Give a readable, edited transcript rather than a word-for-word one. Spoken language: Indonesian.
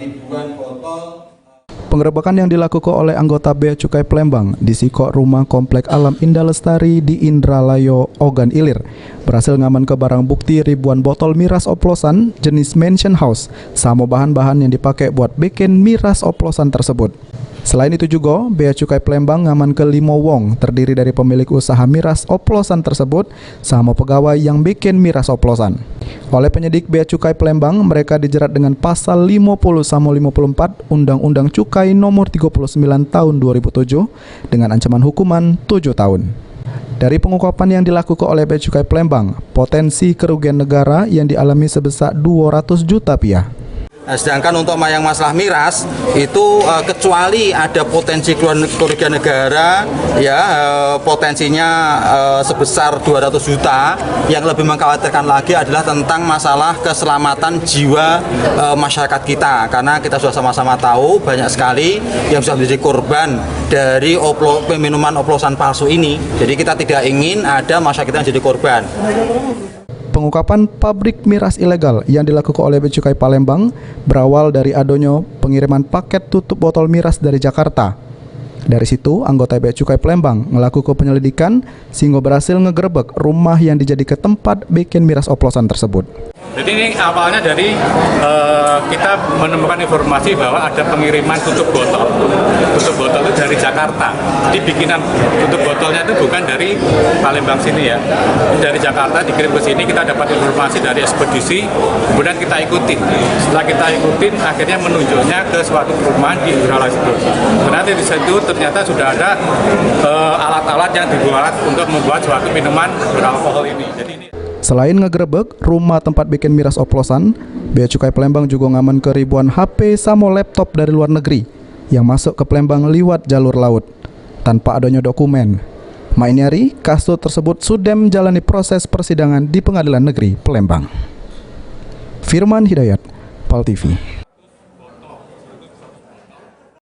ribuan botol. Penggerebekan yang dilakukan oleh anggota Bea Cukai Palembang di Sikok Rumah Komplek Alam Indah Lestari di Indralayo, Ogan Ilir berhasil ngaman ke barang bukti ribuan botol miras oplosan jenis Mansion House sama bahan-bahan yang dipakai buat bikin miras oplosan tersebut. Selain itu juga, Bea Cukai Palembang ngaman ke 5 wong terdiri dari pemilik usaha miras oplosan tersebut sama pegawai yang bikin miras oplosan. Oleh penyidik Bea Cukai Palembang, mereka dijerat dengan pasal 50-54 Undang-Undang Cukai Nomor 39 Tahun 2007 dengan ancaman hukuman 7 tahun. Dari pengungkapan yang dilakukan oleh Bea Cukai Palembang, potensi kerugian negara yang dialami sebesar 200 juta rupiah. Nah, sedangkan untuk yang masalah miras itu kecuali ada potensi kerugian negara ya potensinya sebesar 200 juta, yang lebih mengkhawatirkan lagi adalah tentang masalah keselamatan jiwa masyarakat kita, karena kita sudah sama-sama tahu banyak sekali yang sudah menjadi korban dari minuman oplosan palsu ini. Jadi kita tidak ingin ada masyarakat yang jadi korban. Pengungkapan pabrik miras ilegal yang dilakukan oleh Bea Cukai Palembang berawal dari adanya pengiriman paket tutup botol miras dari Jakarta. Dari situ, anggota Bea Cukai Palembang melakukan penyelidikan sehingga berhasil ngegerebek rumah yang dijadikan tempat bikin miras oplosan tersebut. Jadi ini awalnya dari kita menemukan informasi bahwa ada pengiriman tutup botol. Tutup botol itu dari Jakarta. Jadi bikinan tutup botolnya itu bukan dari Palembang sini ya. Dari Jakarta dikirim ke sini, kita dapat informasi dari ekspedisi, kemudian kita ikutin. Setelah kita ikutin, akhirnya menunjuknya ke suatu perumahan di Indralayo. Berarti di situ ternyata sudah ada alat-alat yang dibuat untuk membuat suatu minuman beralkohol ini. Jadi ini. Selain ngegerebek rumah tempat bikin miras oplosan, Bea Cukai Palembang juga ngaman ke ribuan HP sama laptop dari luar negeri yang masuk ke Palembang lewat jalur laut tanpa adanya dokumen. Mainiari, kasus tersebut sudah menjalani proses persidangan di Pengadilan Negeri Palembang. Firman Hidayat, PAL TV.